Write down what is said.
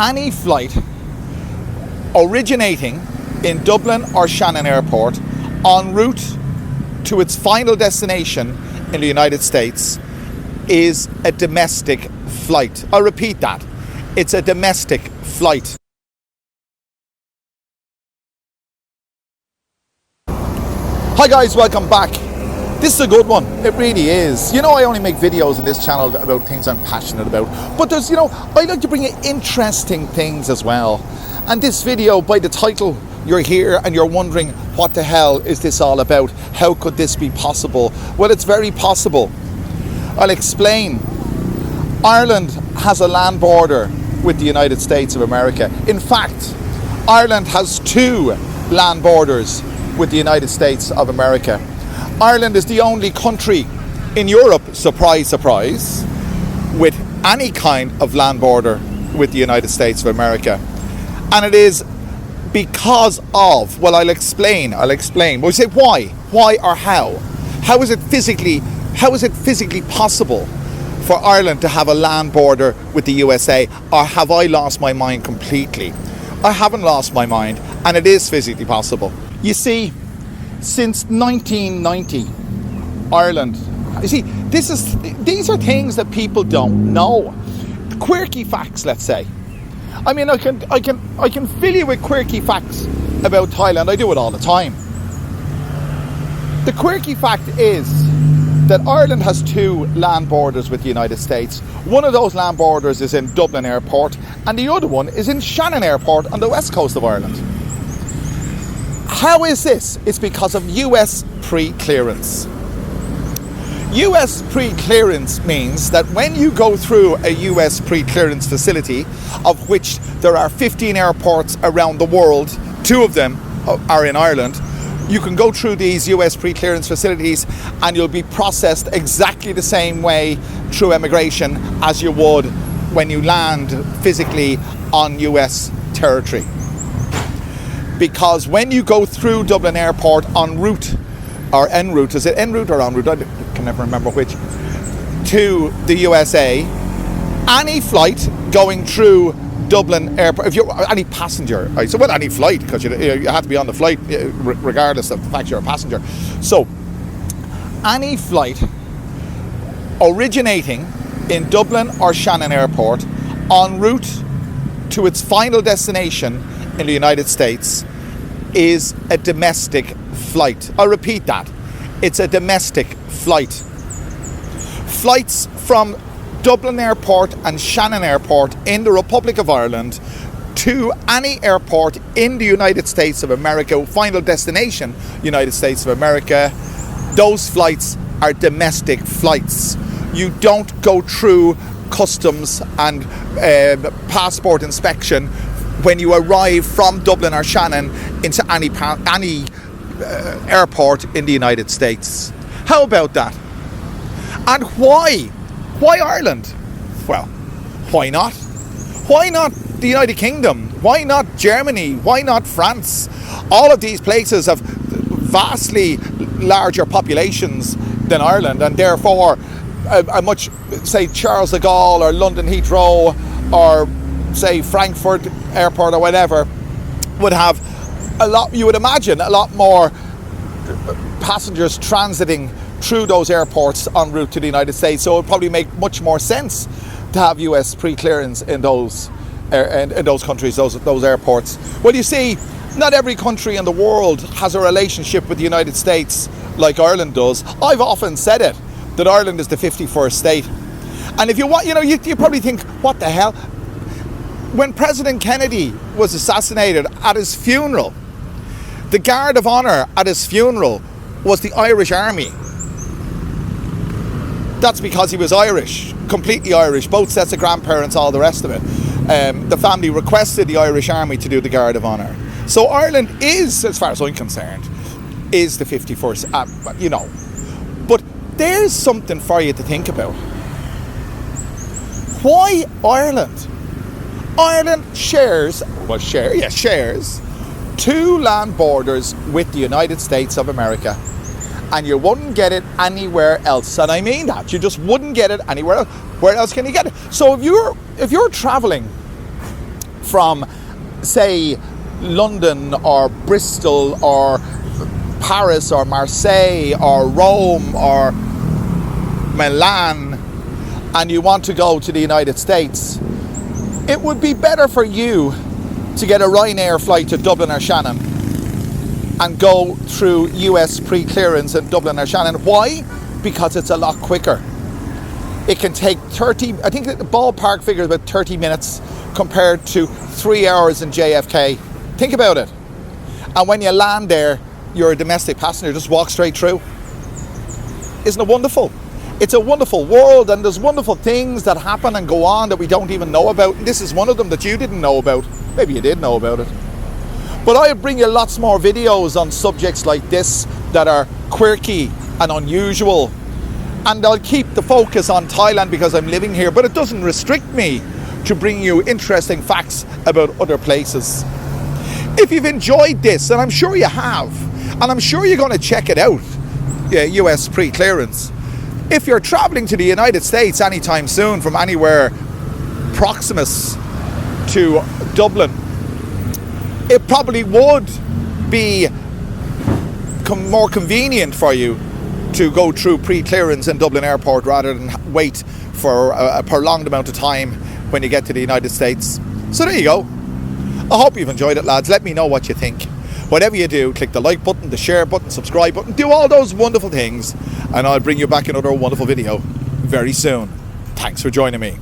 any flight originating in Dublin or Shannon Airport en route to its final destination in the United States is a domestic flight. I'll repeat that. It's a domestic flight. Hi guys, welcome back. This is a good one. It really is. You know, I only make videos on this channel about things I'm passionate about. But there's, I like to bring you interesting things as well. And this video, by the title, you're here and you're wondering, what the hell is this all about? How could this be possible? Well, it's very possible. I'll explain. Ireland has a land border with the United States of America. In fact, Ireland has two land borders with the United States of America. Ireland is the only country in Europe, surprise, surprise, with any kind of land border with the United States of America. And it is because of, well, I'll explain. But we say why? Why or how? How is it physically possible for Ireland to have a land border with the U.S.A? Or have I lost my mind completely? I haven't lost my mind, and it is physically possible. You see, since 1990, Ireland, you see, these are things that people don't know. Quirky facts, let's say. I mean, I can fill you with quirky facts about Thailand. I do it all the time. The quirky fact is that Ireland has two land borders with the United States. One of those land borders is in Dublin Airport, and the other one is in Shannon Airport on the west coast of Ireland. How is this? It's because of U.S. pre-clearance. U.S. pre-clearance means that when you go through a U.S. pre-clearance facility, of which there are 15 airports around the world, 2 of them are in Ireland, you can go through these US pre-clearance facilities and you'll be processed exactly the same way through immigration as you would when you land physically on US territory. Because when you go through Dublin Airport en route, or en route, is it en route or en route? I can never remember which, to the U.S.A, any flight going through Dublin Airport, if you're any passenger, right? So, well, any flight, because you have to be on the flight regardless of the fact you're a passenger. So, any flight originating in Dublin or Shannon Airport en route to its final destination in the United States is a domestic flight. I'll repeat that. It's a domestic flight. Flights from Dublin Airport and Shannon Airport in the Republic of Ireland to any airport in the United States of America, final destination, United States of America, those flights are domestic flights. You don't go through customs and passport inspection when you arrive from Dublin or Shannon into any airport in the United States. How about that? And why? Why Ireland? Well, why not? Why not the United Kingdom? Why not Germany? Why not France? All of these places have vastly larger populations than Ireland, and therefore a much, say, Charles de Gaulle or London Heathrow or, say, Frankfurt Airport or whatever would have a lot, you would imagine, a lot more passengers transiting through those airports en route to the United States. So it would probably make much more sense to have US pre-clearance in those countries, those airports. Well, you see, not every country in the world has a relationship with the United States like Ireland does. I've often said it, that Ireland is the 51st state. And if you want, you probably think, what the hell? When President Kennedy was assassinated, at his funeral, the guard of honour at his funeral was the Irish Army. That's because he was Irish, completely Irish, both sets of grandparents, all the rest of it. The family requested the Irish Army to do the guard of honour. So Ireland is, as far as I'm concerned, is the 51st, But there's something for you to think about. Why Ireland? Ireland shares 2 land borders with the United States of America. And you wouldn't get it anywhere else. And I mean that. You just wouldn't get it anywhere else. Where else can you get it? So if you're traveling from, say, London or Bristol or Paris or Marseille or Rome or Milan, and you want to go to the United States, it would be better for you to get a Ryanair flight to Dublin or Shannon and go through US pre-clearance in Dublin or Shannon. Why? Because it's a lot quicker. It can take 30, I think the ballpark figure is about 30 minutes compared to 3 hours in JFK. Think about it. And when you land there, you're a domestic passenger, just walk straight through. Isn't it wonderful? It's a wonderful world, and there's wonderful things that happen and go on that we don't even know about. And this is one of them that you didn't know about. Maybe you did know about it. But I'll bring you lots more videos on subjects like this that are quirky and unusual. And I'll keep the focus on Thailand because I'm living here, but it doesn't restrict me to bring you interesting facts about other places. If you've enjoyed this, and I'm sure you have, and I'm sure you're going to check it out, US pre-clearance. If you're traveling to the United States anytime soon from anywhere proximus to Dublin, it probably would be more convenient for you to go through pre-clearance in Dublin Airport rather than wait for a prolonged amount of time when you get to the United States. So there you go. I hope you've enjoyed it, lads. Let me know what you think. Whatever you do, click the like button, the share button, subscribe button, do all those wonderful things, and I'll bring you back another wonderful video very soon. Thanks for joining me.